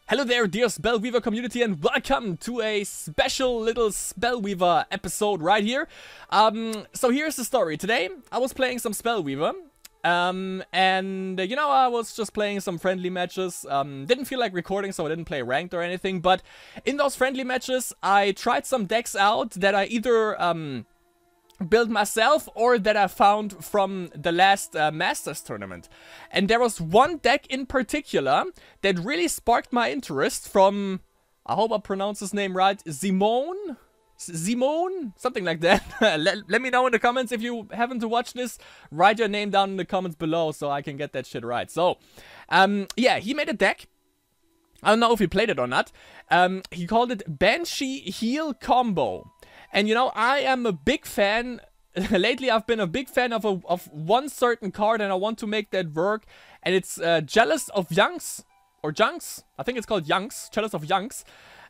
Hello there, dear Spellweaver community, and welcome to a special little Spellweaver episode right here. So here's the story. Today, I was playing some Spellweaver, and you know, I was just playing some friendly matches. Didn't feel like recording, so I didn't play ranked or anything, but in those friendly matches, I tried some decks out that I either, built myself or that I found from the last Masters tournament. And there was one deck in particular that really sparked my interest from, I hope I pronounce his name right, ZEMOON? ZEMOON? Something like that. let me know in the comments if you happen to watch this. Write your name down in the comments below so I can get that shit right. So, yeah, he made a deck. I don't know if he played it or not. He called it Banshee Heal Combo. And you know, I am a big fan. Lately, I've been a big fan of one certain card, and I want to make that work. And it's Chalice of Yunx, or Yunx. I think it's called Yunx. Chalice of Yunx.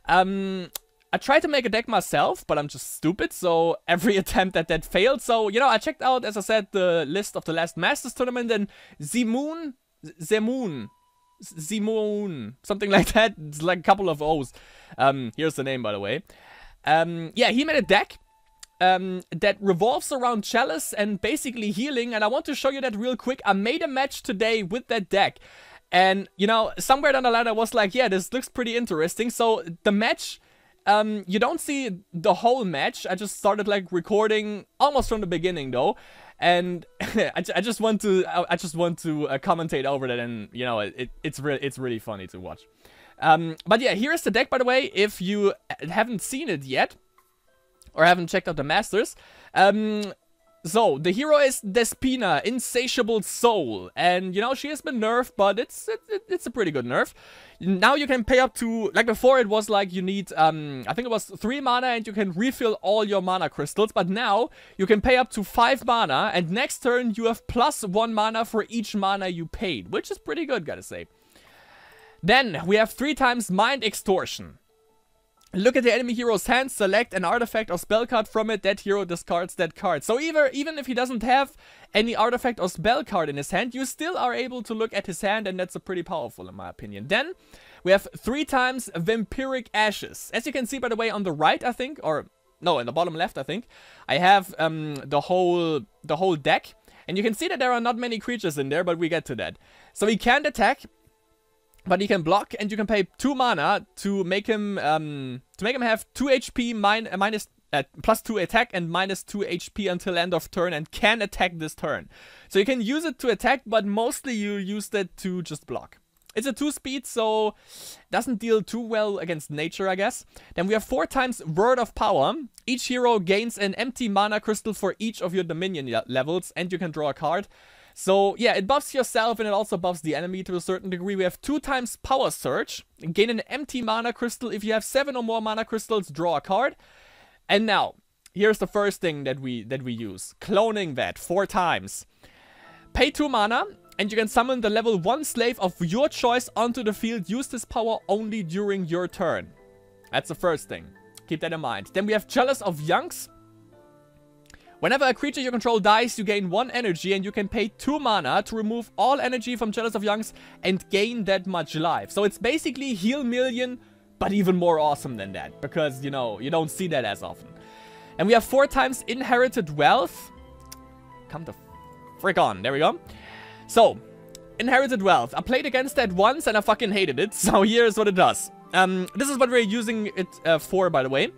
I tried to make a deck myself, but I'm just stupid. So every attempt at that failed. So you know, I checked out, as I said, the list of the last Masters tournament, and ZEMOON, something like that. It's like a couple of O's. Here's the name, by the way. Yeah, he made a deck that revolves around Chalice and basically healing, and I want to show you that real quick. I made a match today with that deck, and you know, somewhere down the line I was like, yeah, this looks pretty interesting. So the match, you don't see the whole match. I just started like recording almost from the beginning though, and I just want to commentate over that, and you know, it's really funny to watch. But yeah, here's the deck, by the way, if you haven't seen it yet, or haven't checked out the Masters. So, the hero is Despina, Insatiable Soul, and, you know, she has been nerfed, but it's a pretty good nerf. Now you can pay up to, like before it was like you need, I think it was 3 mana and you can refill all your mana crystals, but now you can pay up to 5 mana, and next turn you have +1 mana for each mana you paid, which is pretty good, gotta say. Then, we have 3 times Mind Extortion. Look at the enemy hero's hand, select an artifact or spell card from it, that hero discards that card. So even if he doesn't have any artifact or spell card in his hand, you still are able to look at his hand, and that's pretty powerful in my opinion. Then, we have 3 times Vampiric Ashes. As you can see, by the way, on the right, I think, or no, in the bottom left, I think, I have the whole deck. And you can see that there are not many creatures in there, but we get to that. So he can't attack, but he can block, and you can pay 2 mana to make him have 2 HP, +2 attack and -2 HP until end of turn, and can attack this turn. So you can use it to attack, but mostly you use that to just block. It's a 2-speed, so doesn't deal too well against nature, I guess. Then we have 4 times Word of Power. Each hero gains an empty mana crystal for each of your Dominion levels, and you can draw a card. So, yeah, it buffs yourself and it also buffs the enemy to a certain degree. We have 2 times Power Surge. Gain an empty mana crystal. If you have 7 or more mana crystals, draw a card. And now, here's the first thing that we use. Cloning Vat, 4 times. Pay 2 mana, and you can summon the level 1 slave of your choice onto the field. Use this power only during your turn. That's the first thing. Keep that in mind. Then we have Chalice of Yunx. Whenever a creature you control dies, you gain 1 energy, and you can pay 2 mana to remove all energy from Chalice of Yunx and gain that much life. So it's basically Healmilion, but even more awesome than that, because, you know, you don't see that as often. And we have 4 times Inherited Wealth. Come the frick on. There we go. So, Inherited Wealth. I played against that once, and I fucking hated it, so here's what it does. This is what we're using it for, by the way.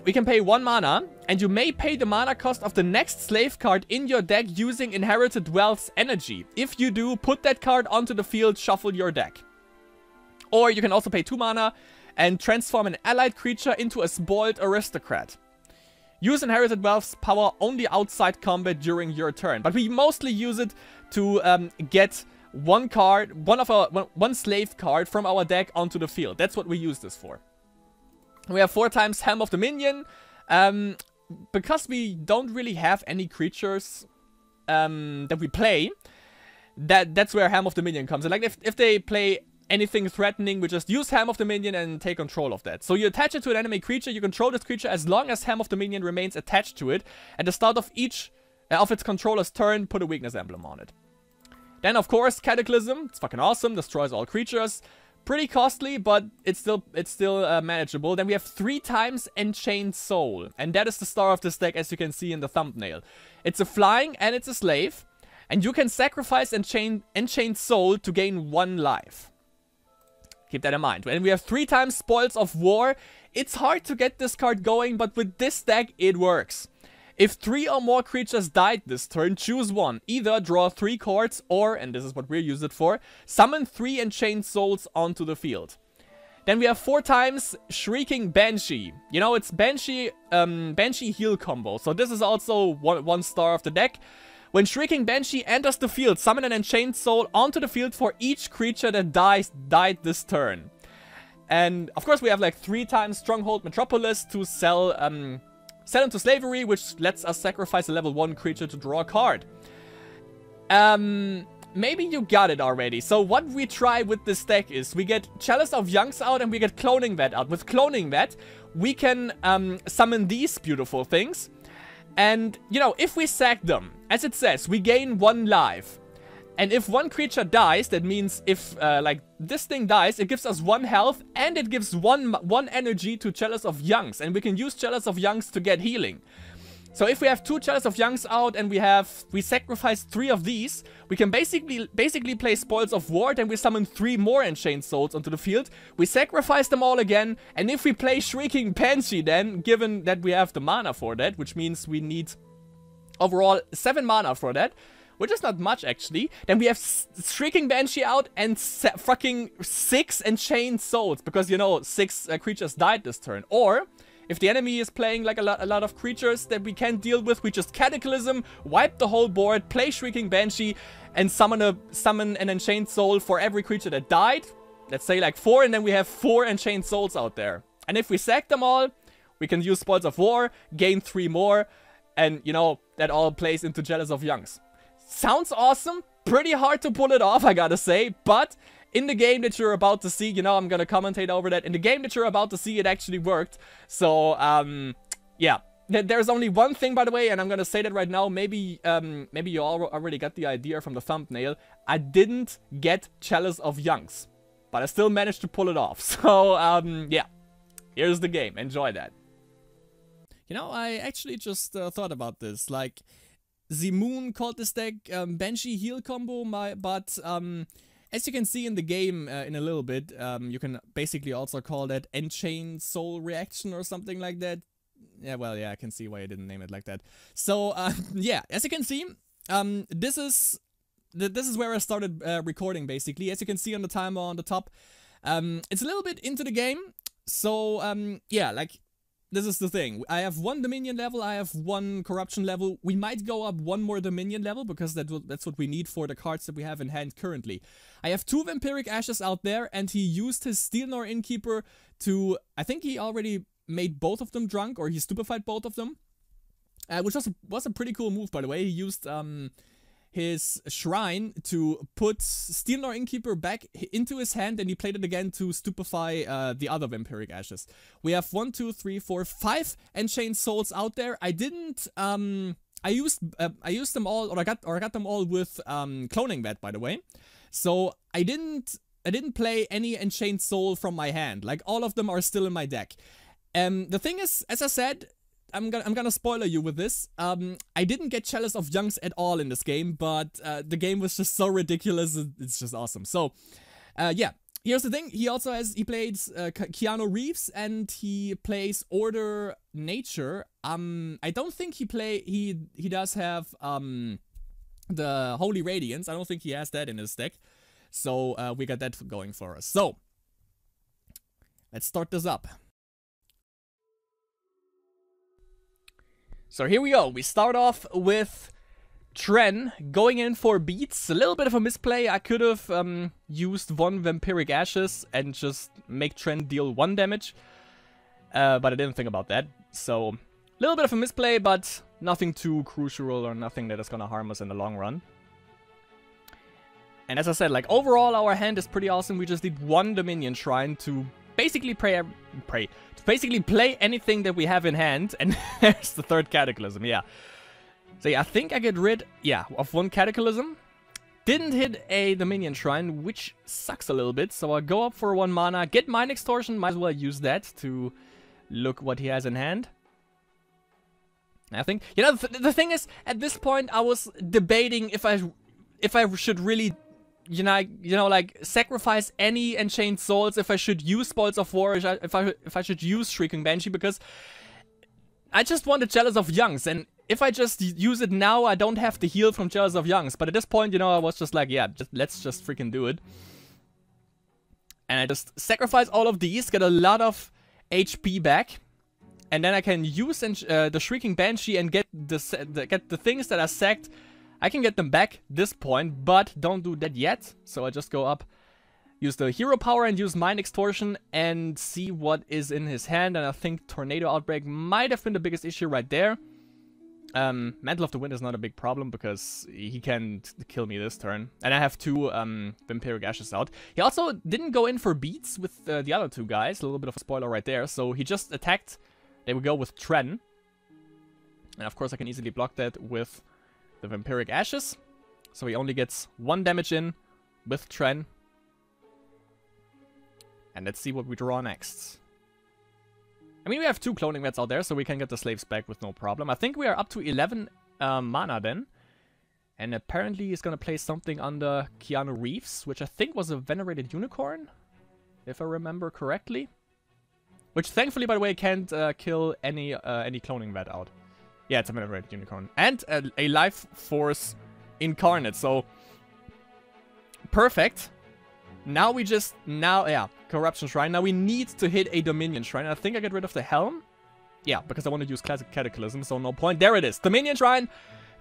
We can pay 1 mana, and you may pay the mana cost of the next slave card in your deck using Inherited Wealth's energy. If you do, put that card onto the field, shuffle your deck. Or you can also pay 2 mana and transform an allied creature into a spoiled aristocrat. Use Inherited Wealth's power only outside combat during your turn. But we mostly use it to get one slave card from our deck onto the field. That's what we use this for. We have 4 times Helm of Dominion. Because we don't really have any creatures that we play, that's where Helm of Dominion comes in. Like, if they play anything threatening, we just use Helm of Dominion and take control of that. So you attach it to an enemy creature, you control this creature as long as Helm of Dominion remains attached to it. At the start of each of its controller's turn, put a weakness emblem on it. Then, of course, Cataclysm. It's fucking awesome. Destroys all creatures. Pretty costly, but it's still manageable. Then we have 3 times Enchained Soul, and that is the star of this deck, as you can see in the thumbnail. It's a flying and it's a slave, and you can sacrifice Enchained Soul to gain 1 life. Keep that in mind. And we have 3 times Spoils of War. It's hard to get this card going, but with this deck, it works. If 3 or more creatures died this turn, choose one. Either draw 3 cards or, and this is what we're using it for, summon 3 Enchained Souls onto the field. Then we have 4 times Shrieking Banshee. You know, it's Banshee Heal Combo. So this is also one star of the deck. When Shrieking Banshee enters the field, summon an Enchained Soul onto the field for each creature that died this turn. And of course we have like 3 times Stronghold Metropolis to sell into slavery, which lets us sacrifice a level 1 creature to draw a card. Maybe you got it already. So what we try with this deck is we get Chalice of Yunx out and we get Cloning Vat out. With Cloning Vat, we can summon these beautiful things. And, you know, if we sack them, as it says, we gain 1 life. And if 1 creature dies, that means if, like, this thing dies, it gives us 1 health, and it gives 1 energy to Chalice of Yunx. And we can use Chalice of Yunx to get healing. So if we have 2 Chalice of Yunx out, and we sacrifice 3 of these, we can basically play Spoils of War, then we summon 3 more Enchained Souls onto the field. We sacrifice them all again, and if we play Shrieking Banshee then, given that we have the mana for that, which means we need overall 7 mana for that, which is not much, actually. Then we have Shrieking Banshee out and fucking 6 Enchained Souls. Because, you know, 6 creatures died this turn. Or, if the enemy is playing like a lot of creatures that we can't deal with, we just Cataclysm, wipe the whole board, play Shrieking Banshee, and summon an Enchained Soul for every creature that died. Let's say like 4, and then we have 4 Enchained Souls out there. And if we sack them all, we can use Spoils of War, gain 3 more, and, you know, that all plays into Chalice of Yunx. Sounds awesome, pretty hard to pull it off, I gotta say, but in the game that you're about to see, you know, I'm gonna commentate over that, in the game that you're about to see, it actually worked. So, yeah, there's only one thing, by the way, and I'm gonna say that right now, maybe you all already got the idea from the thumbnail. I didn't get Chalice of Yunx, but I still managed to pull it off. So, yeah, here's the game, enjoy that. You know, I actually just thought about this, like, ZEMOON called this deck Banshee Heal Combo, but as you can see in the game in a little bit, you can basically also call that Enchained Soul Reaction or something like that. Yeah, well, yeah, I can see why you didn't name it like that. So, yeah, as you can see, this is where I started recording, basically. As you can see on the timer on the top, it's a little bit into the game. So, yeah, like, this is the thing. I have 1 Dominion level, I have 1 Corruption level. We might go up 1 more Dominion level, because that's what we need for the cards that we have in hand currently. I have 2 Vampiric Ashes out there, and he used his Steelnor Innkeeper to... I think he already made both of them drunk, or he stupefied both of them. Which was a pretty cool move, by the way. He used his Shrine to put Steelnor Innkeeper back into his hand, and he played it again to stupefy the other Vampiric Ashes. We have 1, 2, 3, 4, 5 Enchained Souls out there. I didn't I used them all, or I got them all with Cloning Vat, by the way. So I didn't play any Enchained Soul from my hand. Like, all of them are still in my deck. The thing is, as I said, I'm gonna spoiler you with this. I didn't get Chalice of Yunx at all in this game, but the game was just so ridiculous. It's just awesome. So, yeah. Here's the thing. He plays Keanu Reeves, and he plays Order Nature. I don't think he does have the Holy Radiance. I don't think he has that in his deck. So we got that going for us. So let's start this up. So here we go. We start off with Tren going in for beats. A little bit of a misplay. I could have used 1 Vampiric Ashes and just make Tren deal 1 damage. But I didn't think about that. So, a little bit of a misplay, but nothing too crucial or nothing that is gonna harm us in the long run. And as I said, like, overall our hand is pretty awesome. We just need 1 Dominion Shrine to basically basically play anything that we have in hand. And there's the 3rd Cataclysm, yeah. So yeah, I think I get rid, yeah, of 1 Cataclysm. Didn't hit a Dominion Shrine, which sucks a little bit. So I'll go up for 1 mana, get Mind Extortion. Might as well use that to look what he has in hand. I think, you know, the thing is, at this point, I was debating if I should really, you know, like sacrifice any Enchained Souls, if I should use Spoils of War, if I should use Shrieking Banshee, because I just want the Chalice of Yunx, and if I just use it now, I don't have to heal from Chalice of Yunx. But at this point, you know, I was just like, yeah, let's just freaking do it. And I just sacrifice all of these, get a lot of HP back. And then I can use the Shrieking Banshee and get the things that are sacked. I can get them back this point, but don't do that yet. So I just go up, use the hero power and use Mind Extortion and see what is in his hand. And I think Tornado Outbreak might have been the biggest issue right there. Mantle of the Wind is not a big problem because he can kill me this turn. And I have 2 Vampiric Ashes out. He also didn't go in for beats with the other 2 guys. A little bit of a spoiler right there. So he just attacked. There we go with Tren. And of course I can easily block that with the Vampiric Ashes. So he only gets 1 damage in with Tren. And let's see what we draw next. I mean, we have 2 Cloning Vats out there, so we can get the slaves back with no problem. I think we are up to 11 mana then. And apparently he's gonna play something under Keanu Reeves, which I think was a Venerated Unicorn, if I remember correctly. Which thankfully, by the way, can't kill any Cloning Vat out. Yeah, it's a Venerated Unicorn. And a Life Force Incarnate, so perfect. Now we just, yeah, Corruption Shrine. Now we need to hit a Dominion Shrine. I think I get rid of the Helm. Yeah, because I want to use Classic Cataclysm, so no point. There it is. Dominion Shrine.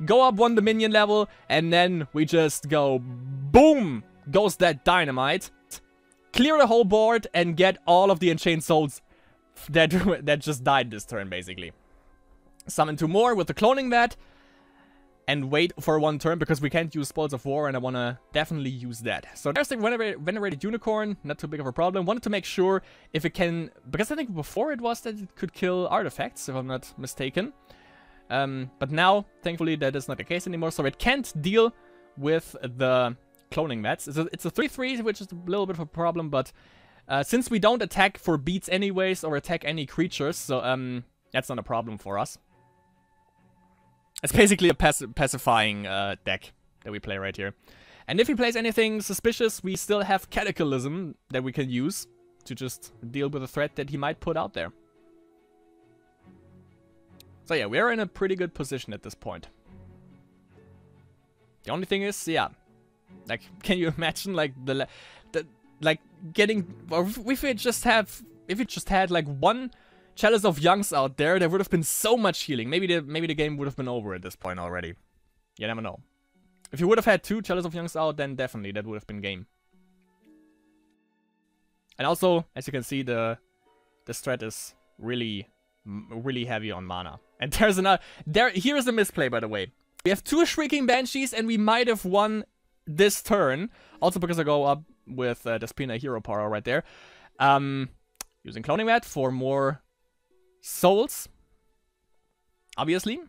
Go up 1 Dominion level, and then we just go, boom, goes that Dynamite. Clear the whole board and get all of the Enchained Souls that just died this turn, basically. Summon 2 more with the Cloning Vat. And wait for 1 turn, because we can't use Spoils of War, and I want to definitely use that. So there's the Venerated Unicorn, not too big of a problem. Wanted to make sure if it can, because I think before it was that it could kill artifacts, if I'm not mistaken. But now, thankfully, that is not the case anymore, so it can't deal with the Cloning Vats. It's a 3/3, which is a little bit of a problem, but since we don't attack for beats anyways, or attack any creatures, so that's not a problem for us. It's basically a pacifying deck that we play right here. And if he plays anything suspicious, we still have Cataclysm that we can use to just deal with the threat that he might put out there. So yeah, we're in a pretty good position at this point. The only thing is, yeah, like, can you imagine, like, like, getting, or if it just had, like, 1 Chalice of Yunx out there, there would have been so much healing. Maybe the game would have been over at this point already. You never know. If you would have had 2 Chalice of Yunx out, then definitely that would have been game. And also, as you can see, the strat is really heavy on mana. And there's another. Here is a misplay, by the way. We have 2 Shrieking Banshees, and we might have won this turn. Also because I go up with Despina Hero Power right there. Using Cloning Vat for more souls, obviously.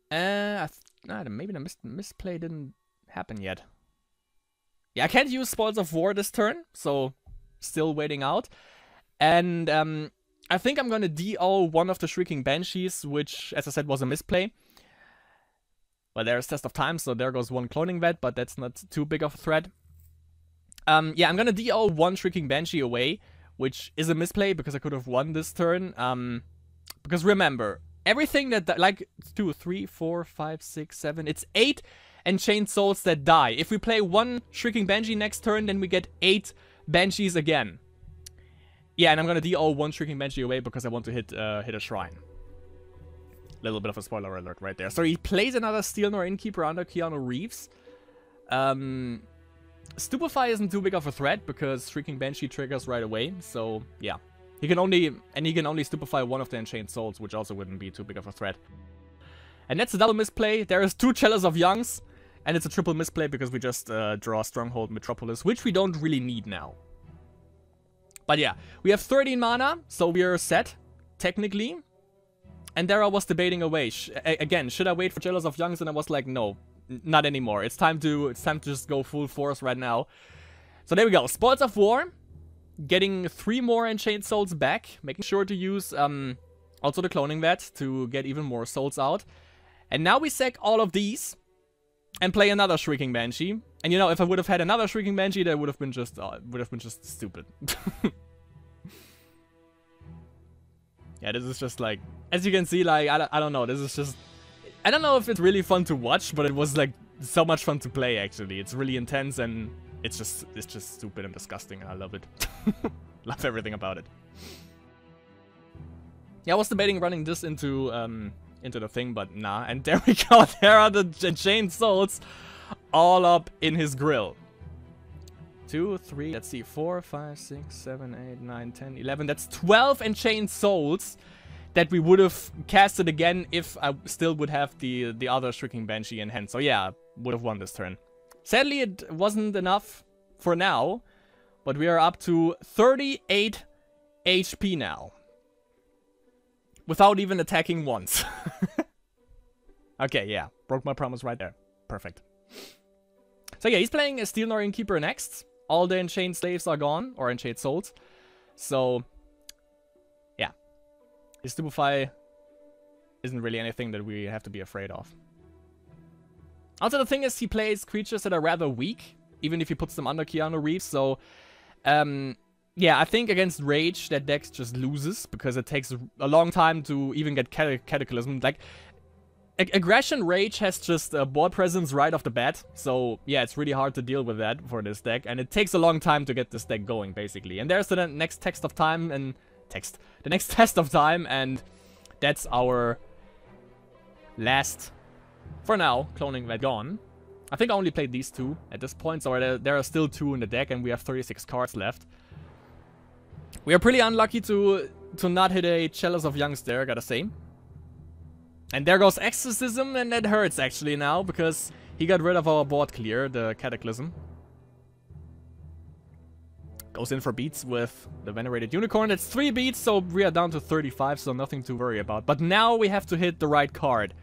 Maybe the misplay didn't happen yet. Yeah, I can't use Spoils of War this turn, so still waiting out. And I think I'm gonna DO 1 of the Shrieking Banshees, which, as I said, was a misplay. Well, there's Test of Time, so there goes 1 Cloning Vat, but that's not too big of a threat. Yeah, I'm gonna DO 1 Shrieking Banshee away, which is a misplay because I could have won this turn. Because remember, everything that, like, 2, 3, 4, 5, 6, 7, it's 8 Enchained Souls that die. If we play 1 Shrieking Banshee next turn, then we get 8 Banshees again. Yeah, and I'm gonna DO 1 Shrieking Banshee away because I want to hit a shrine. Little bit of a spoiler alert right there. So he plays another Steel Nor Innkeeper under Keanu Reeves. Stupefy isn't too big of a threat because Shrieking Banshee triggers right away, so yeah. He can only stupefy 1 of the Enchained Souls, which also wouldn't be too big of a threat. And that's a double misplay. There is 2 Chalice of Yunx, and it's a triple misplay because we just draw Stronghold Metropolis, which we don't really need now. But yeah, we have 13 mana, so we are set, technically. And there I was debating away. Again, should I wait for Chalice of Yunx? And I was like, no. not anymore. It's time to just go full force right now. So there we go. Spoils of War. Getting 3 more Enchained Souls back. Making sure to use also the Cloning Vat to get even more souls out. And now we sack all of these and play another Shrieking Banshee. And you know, if I would have had another Shrieking Banshee, that would have been just stupid. Yeah, this is just like, as you can see, like, I don't know, this is just, I don't know if it's really fun to watch, but it was like so much fun to play actually. It's really intense and it's just stupid and disgusting. I love it. Love everything about it. Yeah, I was debating running this into the thing, but nah. And there we go. There are the Enchained Souls all up in his grill. 2, 3, let's see, 4, 5, 6, 7, 8, 9, 10, 11. That's 12 Enchained Souls that we would have casted again if I still would have the other Shrieking Banshee in hand. So yeah, would have won this turn. Sadly, it wasn't enough for now, but we are up to 38 HP now. Without even attacking once. Okay, yeah, broke my promise right there. Perfect. So yeah, he's playing a Steel Northern Keeper next. All the Enchained Slaves are gone, or Enchained Souls. So, yeah. His Stupefy isn't really anything that we have to be afraid of. Also, the thing is, he plays creatures that are rather weak, even if he puts them under Keanu Reeves. So, yeah, I think against Rage, that deck just loses, because it takes a long time to even get Cataclysm. Like, Aggression Rage has just board presence right off the bat, so yeah, it's really hard to deal with that for this deck, and it takes a long time to get this deck going, basically. And there's the next test of time, and that's our last, for now, Cloning Vat gone. I think I only played these 2 at this point, so there are still 2 in the deck, and we have 36 cards left. We are pretty unlucky to not hit a Chalice of Yunx there, gotta say. And there goes Exorcism, and that hurts actually now, because he got rid of our board clear, the Cataclysm. Goes in for beats with the Venerated Unicorn. That's 3 beats, so we are down to 35, so nothing to worry about. But now we have to hit the right card.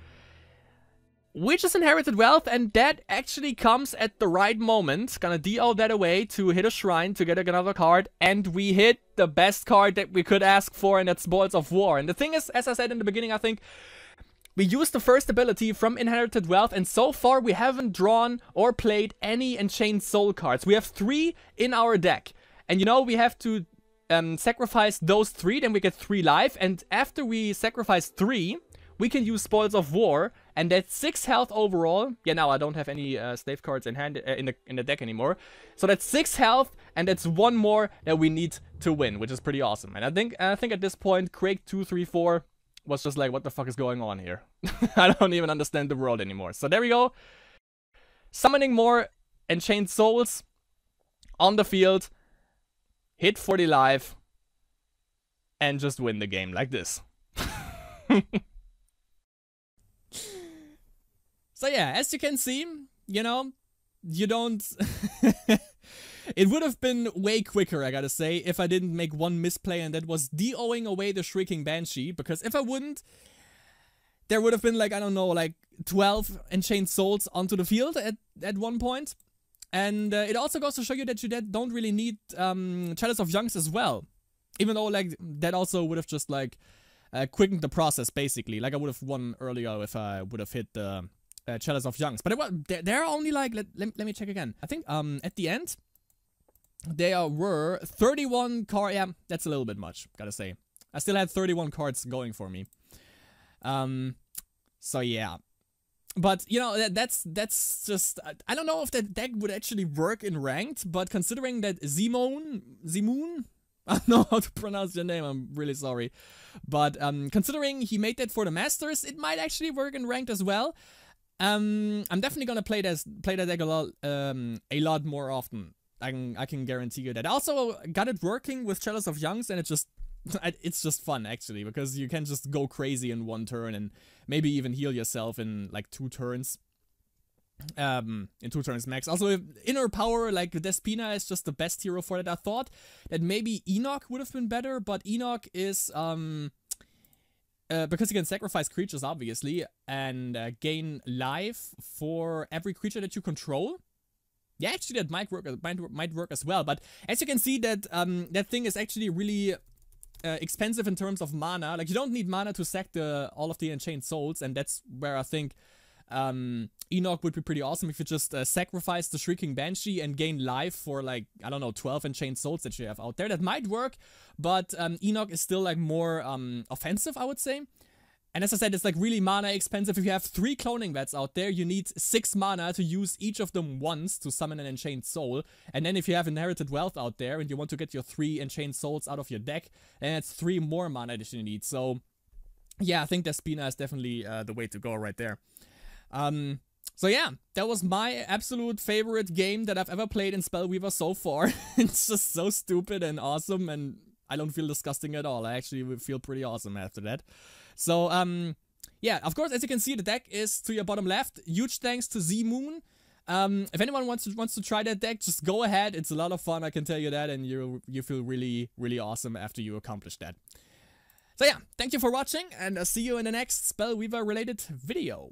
Which is Inherited Wealth, and that actually comes at the right moment. Gonna DO that away to hit a Shrine to get another card, and we hit the best card that we could ask for, and that's Spoils of War. And the thing is, as I said in the beginning, I think we used the first ability from Inherited Wealth, and so far we haven't drawn or played any Enchained Soul cards. We have 3 in our deck. And you know, we have to sacrifice those 3, then we get 3 life. And after we sacrifice 3, we can use Spoils of War, and that's 6 health overall. Yeah, now I don't have any slave cards in hand in the deck anymore. So that's 6 health, and that's 1 more that we need to win, which is pretty awesome. And I think at this point, Craig 234 was just like, what the fuck is going on here? I don't even understand the world anymore. So there we go. Summoning more Enchained Souls on the field. Hit 40 life. And just win the game like this. So yeah, as you can see, you know, you don't... It would have been way quicker, I gotta say, if I didn't make one misplay, and that was DOing away the Shrieking Banshee, because if I wouldn't, there would have been like, I don't know, like 12 Enchained Souls onto the field at one point. And it also goes to show you that you don't really need Chalice of Yunx as well. Even though, like, that also would have just, like, quickened the process, basically. Like, I would have won earlier if I would have hit the Chalice of Yunx. But it was, there are only, like, let me check again. I think at the end, there were 31 cards. Yeah, that's a little bit much, gotta say. I still had 31 cards going for me. So yeah. But, you know, that's just... I don't know if that deck would actually work in ranked, but considering that ZEMOON? I don't know how to pronounce your name, I'm really sorry. But considering he made that for the Masters, it might actually work in ranked as well. I'm definitely gonna play that deck a lot more often. I can guarantee you that. I also got it working with Chalice of Yunx, and it's just fun, actually, because you can just go crazy in 1 turn and maybe even heal yourself in, like, 2 turns. In 2 turns max. Also, Inner Power, like, Despina is just the best hero for that. I thought that maybe Enoch would have been better, but Enoch is, because you can sacrifice creatures, obviously, and gain life for every creature that you control. Yeah, actually, that might work as well. But as you can see, that that thing is actually really expensive in terms of mana. Like, you don't need mana to sack all of the Enchained Souls, and that's where I think Enoch would be pretty awesome if you just sacrifice the Shrieking Banshee and gain life for, like, I don't know, 12 Enchained Souls that you have out there. That might work, but Enoch is still, like, more offensive, I would say. And as I said, it's, like, really mana expensive. If you have 3 Cloning Vats out there, you need 6 mana to use each of them once to summon an Enchained Soul. And then if you have Inherited Wealth out there and you want to get your 3 Enchained Souls out of your deck, then it's 3 more mana that you need. So, yeah, I think Despina is definitely the way to go right there. So yeah, that was my absolute favorite game that I've ever played in Spellweaver so far. It's just so stupid and awesome, and I don't feel disgusting at all. I actually feel pretty awesome after that. So, yeah, of course, as you can see, the deck is to your bottom left. Huge thanks to ZEMOON. If anyone wants to try that deck, just go ahead. It's a lot of fun, I can tell you that, and you feel really, really awesome after you accomplish that. So yeah, thank you for watching, and I'll see you in the next Spellweaver-related video.